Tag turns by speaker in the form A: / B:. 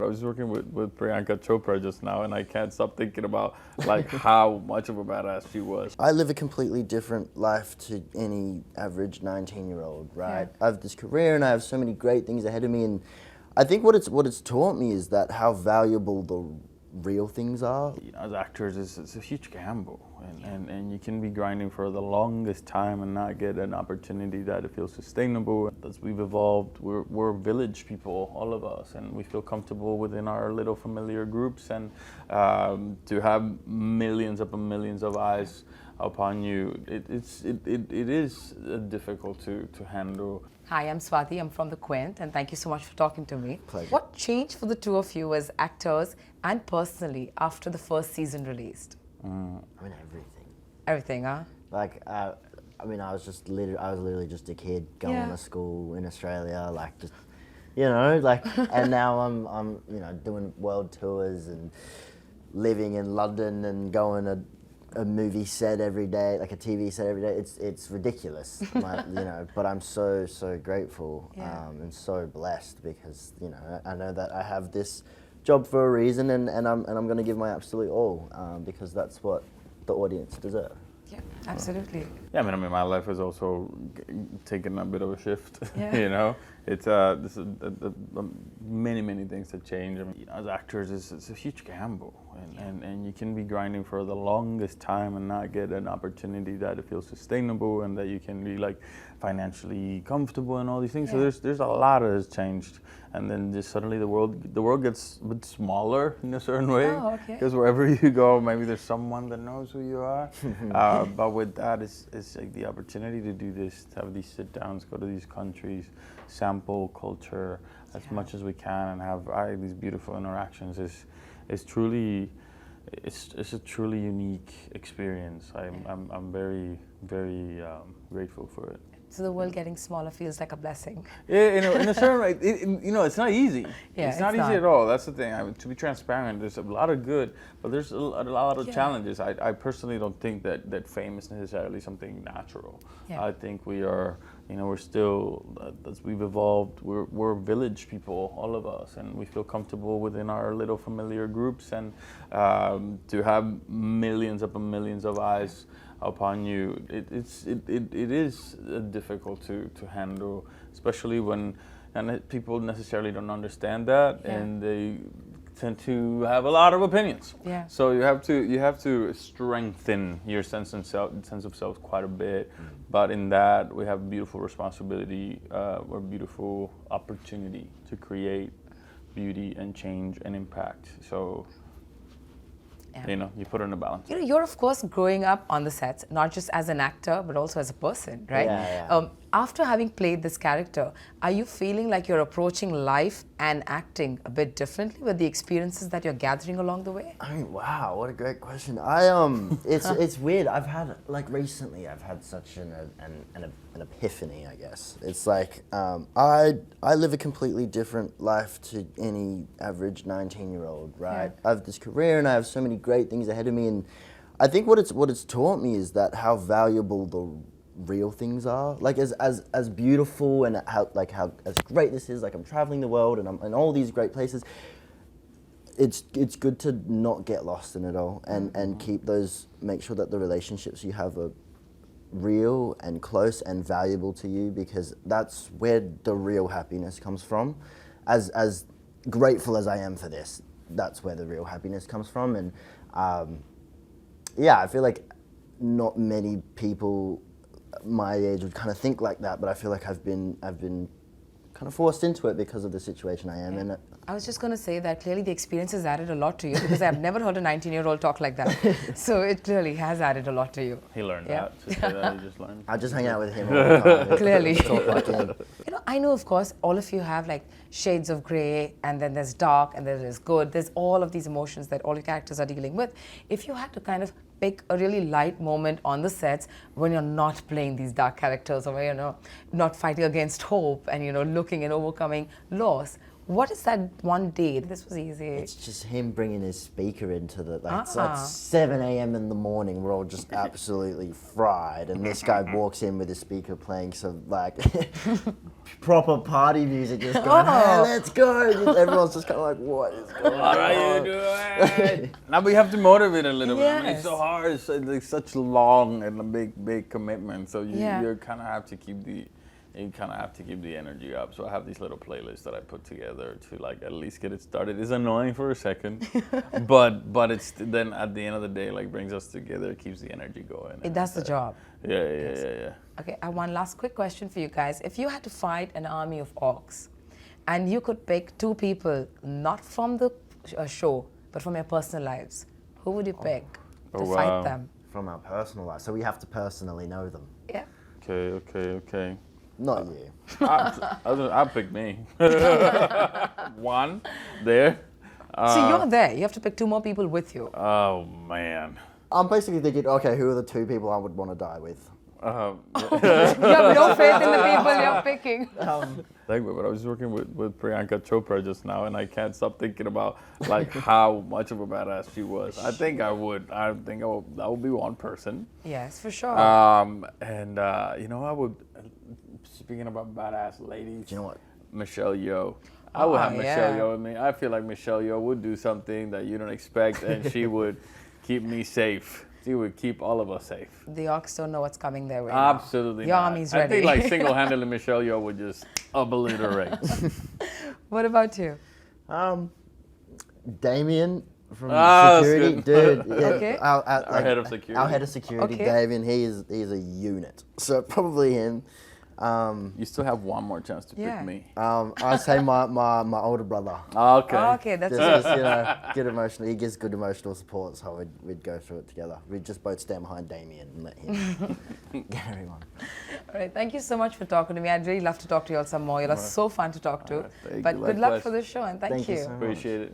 A: I was working with Priyanka Chopra just now, and I can't stop thinking about like how much of a badass she was.
B: I live a completely different life to any average 19-year-old, right? I have this career and I have so many great things ahead of me, and I think what it's taught me is that how valuable the real things are.
A: You know, as actors, it's a huge gamble, and you can be grinding for the longest time and not get an opportunity that it feels sustainable. As we've evolved, we're village people, all of us, and we feel comfortable within our little familiar groups, and to have millions upon millions of eyes upon you, it is difficult to handle.
C: Hi, I'm Swati. I'm from the Quint, and thank you so much for talking to me.
B: Pleasure.
C: What changed for the two of you as actors and personally after the first season released?
B: I mean, everything.
C: Everything, huh?
B: Like, I mean, I was literally just a kid going to school in Australia, like just, like, and now I'm doing world tours and living in London and going to a movie set every day, like a TV set every day. It's ridiculous, but I'm so grateful and so blessed because I know that I have this job for a reason, and I'm going to give my absolute all because that's what the audience deserve.
C: Yeah, absolutely.
A: Yeah, I mean, my life has also taken a bit of a shift.
C: Yeah.
A: It's many things that change. I mean, as actors, it's a huge gamble, and you can be grinding for the longest time and not get an opportunity that it feels sustainable and that you can be like financially comfortable and all these things. So there's a lot that has changed, and then just suddenly the world gets a bit smaller in a certain way.
C: Oh, okay.
A: Because wherever you go, maybe there's someone that knows who you are. But with that, it's like the opportunity to do this, to have these sit downs, go to these countries, sample culture as much as we can, and have these beautiful interactions. It's truly, it's a truly unique experience. I'm very grateful for it.
C: So the world getting smaller feels like a blessing.
A: Yeah, in a certain way, it's not easy.
C: Yeah,
A: it's not easy at all. That's the thing. I mean, to be transparent, there's a lot of good, but there's a lot of challenges. I personally don't think that fame is necessarily something natural.
C: Yeah.
A: I think we are, we're still, as we've evolved, we're village people, all of us, and we feel comfortable within our little familiar groups, and to have millions upon millions of eyes upon you, it is difficult to handle, especially when people necessarily don't understand that, and they tend to have a lot of opinions.
C: Yeah.
A: So you have to strengthen your sense of self quite a bit, but in that we have beautiful responsibility or beautiful opportunity to create beauty and change and impact. So. You put it in a balance.
C: You're of course growing up on the sets, not just as an actor, but also as a person, right?
B: Yeah.
C: After having played this character, are you feeling like you're approaching life and acting a bit differently with the experiences that you're gathering along the way?
B: I mean, wow, what a great question. It's weird. I've had recently I've had such an epiphany, I guess. It's like I live a completely different life to any average 19-year-old, right? I have this career and I have so many great things ahead of me, and I think what it's taught me is that how valuable the real things are. Like as beautiful and how as great this is, like I'm traveling the world and I'm in all these great places. It's good to not get lost in it all and make sure that the relationships you have are real and close and valuable to you, because that's where the real happiness comes from. As grateful as I am for this, that's where the real happiness comes from. And I feel like not many people my age would kind of think like that, but I feel like I've been kind of forced into it because of the situation I am in.
C: I was just going to say that clearly the experience has added a lot to you, because I've never heard a 19-year-old talk like that. So it clearly has added a lot to you.
A: He learned that. He just learned.
B: I just hang out with him all the time.
C: Clearly.
B: Talk like him.
C: I know, of course, all of you have like shades of grey, and then there's dark, and then there's good. There's all of these emotions that all your characters are dealing with. If you had to kind of pick a really light moment on the sets when you're not playing these dark characters, or where you're not fighting against hope and looking and overcoming loss, What is that one day? This was easy.
B: It's just him bringing his speaker into the, like, it's like 7 a.m. in the morning. We're all just absolutely fried. And this guy walks in with his speaker playing some, like, proper party music, just going, hey, let's go. Just, everyone's just kind of like, what is going on?
A: What are you doing? Now we have to motivate a little bit. I mean, it's so hard. It's like such long and a big commitment. So you kind of have to keep the energy up. So I have these little playlists that I put together to like at least get it started. It's annoying for a second, but it's then at the end of the day like brings us together, keeps the energy going.
C: It does the job.
A: Yeah.
C: Okay, I have one last quick question for you guys. If you had to fight an army of orcs, and you could pick 2 people, not from the show, but from your personal lives, who would you pick to fight them?
B: From our personal life. So we have to personally know them.
C: Yeah.
A: Okay.
B: Not you.
A: I'll pick me. One there.
C: So you're there. You have to pick 2 more people with you.
A: Oh man.
B: I'm basically thinking, okay, who are the 2 people I would want to die with?
C: You have no faith in the people you're picking.
A: But I was working with Priyanka Chopra just now, and I can't stop thinking about like how much of a badass she was. I think that would be one person.
C: Yes, for sure.
A: I would. Speaking about badass ladies,
B: Do you know what?
A: Michelle Yeoh. I would have Michelle Yeoh with me. I feel like Michelle Yeoh would do something that you don't expect, and she would keep me safe. She would keep all of us safe.
C: The orcs don't know what's coming their way.
A: Absolutely
C: Your
A: not.
C: army's ready.
A: I think like single-handedly Michelle Yeoh would just obliterate.
C: What about you?
B: Damien from security, dude. Yeah,
C: Okay.
A: Our head of security.
B: Our head of security,
C: Okay.
B: Damien. He's a unit. So probably him.
A: You still have one more chance to pick me.
B: I say my older brother.
A: Okay.
C: Okay, that's
B: Just good emotional. He gives good emotional support, so we'd go through it together. We'd just both stand behind Damien and let him get everyone.
C: All right, thank you so much for talking to me. I'd really love to talk to you all some more. You're so fun to talk to.
A: Thank
C: But
A: you,
C: good luck
A: likewise.
C: for the show, and thank you.
B: So much.
A: Appreciate it.